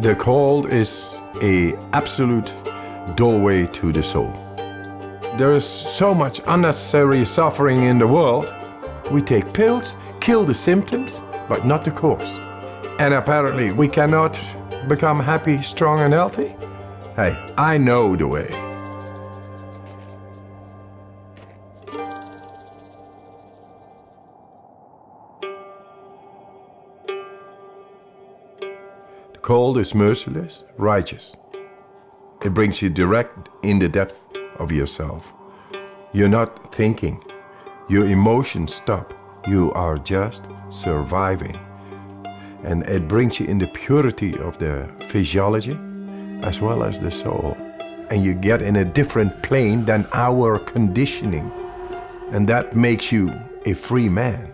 The cold is an absolute doorway to the soul. There is so much unnecessary suffering in the world. We take pills, kill the symptoms, but not the cause. And apparently we cannot become happy, strong and healthy. Hey, I know the way. The cold is merciless, righteous. It brings you direct in the depth of yourself. You're not thinking. Your emotions stop. You are just surviving. And it brings you in the purity of the physiology as well as the soul. And you get in a different plane than our conditioning. And that makes you a free man.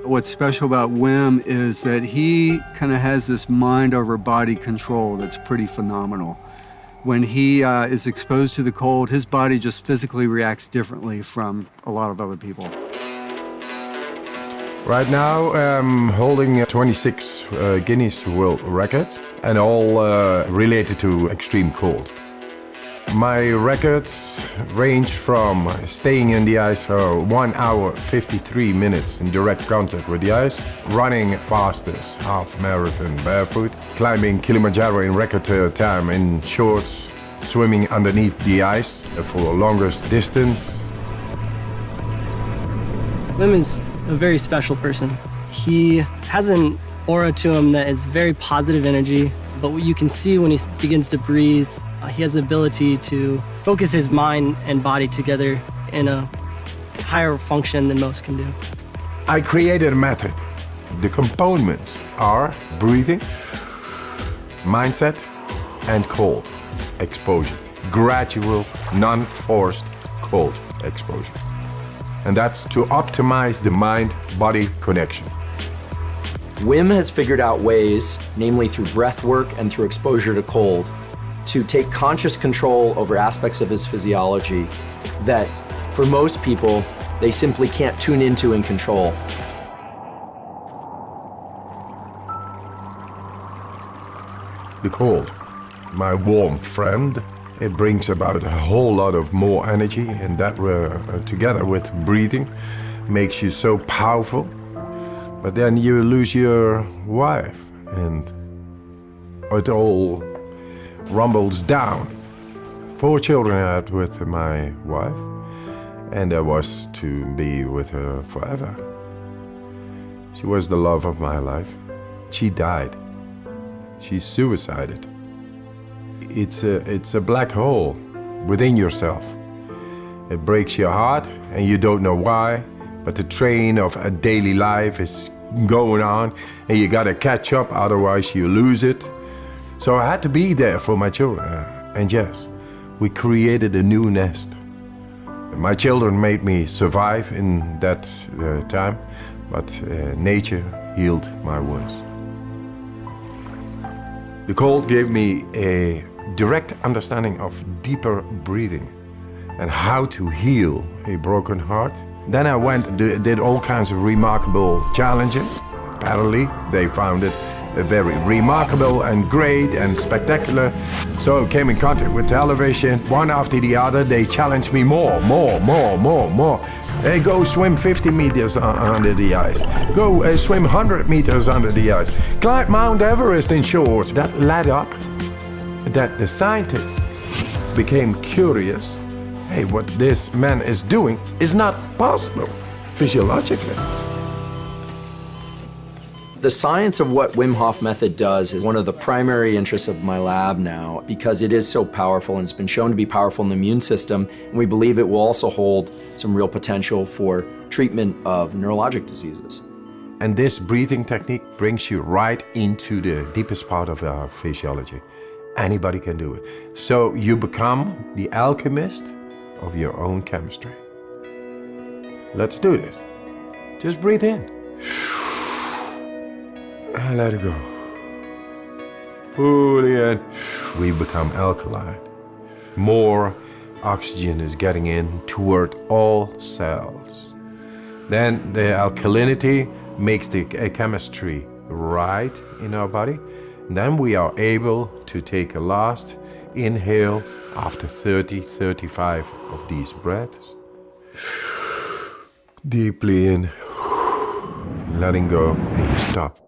What's special about Wim is that he kind of has this mind over body control that's pretty phenomenal. When he is exposed to the cold, his body just physically reacts differently from a lot of other people. Right now I'm holding 26 Guinness World Records and all related to extreme cold. My records range from staying in the ice for 1 hour 53 minutes in direct contact with the ice, running fastest half marathon barefoot, climbing Kilimanjaro in record time in shorts, swimming underneath the ice for longest distance. Wim is a very special person. He has an aura to him that is very positive energy, but what you can see when he begins to breathe, he has the ability to focus his mind and body together in a higher function than most can do. I created a method. The components are breathing, mindset, and cold exposure. Gradual, non-forced cold exposure. And that's to optimize the mind-body connection. Wim has figured out ways, namely through breath work and through exposure to cold, to take conscious control over aspects of his physiology that, for most people, they simply can't tune into and control. The cold, my warm friend, it brings about a whole lot of more energy, and that together with breathing makes you so powerful. But then you lose your wife and it all rumbles down. 4 children I had with my wife, and I was to be with her forever. She was the love of my life. She died. She suicided. It's a black hole within yourself. It breaks your heart and you don't know why, but the train of a daily life is going on and you gotta catch up, otherwise you lose it. So I had to be there for my children. And yes, we created a new nest. My children made me survive in that time, but nature healed my wounds. The cold gave me a direct understanding of deeper breathing and how to heal a broken heart. Then I went and did all kinds of remarkable challenges. Apparently, they found it very remarkable and great and spectacular. So I came in contact with television. One after the other, they challenged me more. Hey, go swim 50 meters under the ice. Go swim 100 meters under the ice. Climb Mount Everest in shorts. That led up that the scientists became curious. Hey, what this man is doing is not possible physiologically. The science of what Wim Hof method does is one of the primary interests of my lab now, because it is so powerful and it's been shown to be powerful in the immune system, and we believe it will also hold some real potential for treatment of neurologic diseases. And this breathing technique brings you right into the deepest part of our physiology. Anybody can do it. So you become the alchemist of your own chemistry. Let's do this. Just breathe in. And let it go. Fully in. We become alkaline. More oxygen is getting in toward all cells. Then the alkalinity makes the chemistry right in our body. And then we are able to take a last inhale after 35 of these breaths. Deeply in, letting go, and you stop.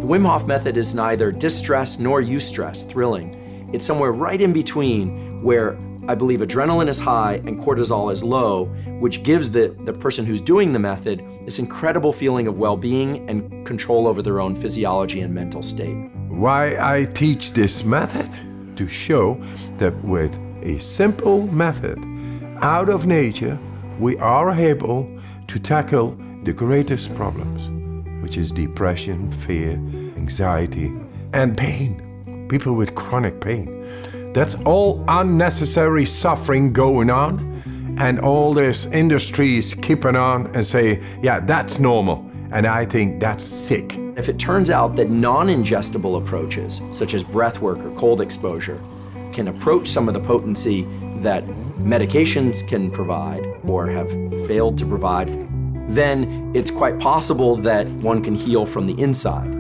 The Wim Hof method is neither distress nor eustress, thrilling. It's somewhere right in between where I believe adrenaline is high and cortisol is low, which gives the person who's doing the method this incredible feeling of well-being and control over their own physiology and mental state. Why I teach this method? To show that with a simple method out of nature, we are able to tackle the greatest problems, which is depression, fear, anxiety, and pain. People with chronic pain. That's all unnecessary suffering going on, and all this industries keeping on and say, yeah, that's normal, and I think that's sick. If it turns out that non-ingestible approaches, such as breath work or cold exposure, can approach some of the potency that medications can provide or have failed to provide, then it's quite possible that one can heal from the inside.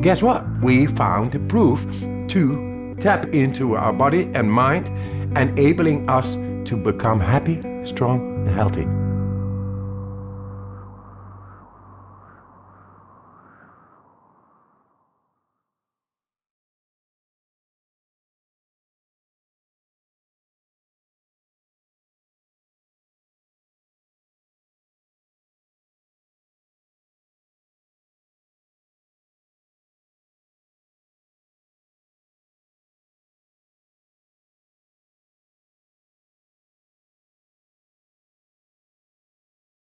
Guess what? We found the proof to tap into our body and mind, enabling us to become happy, strong, and healthy.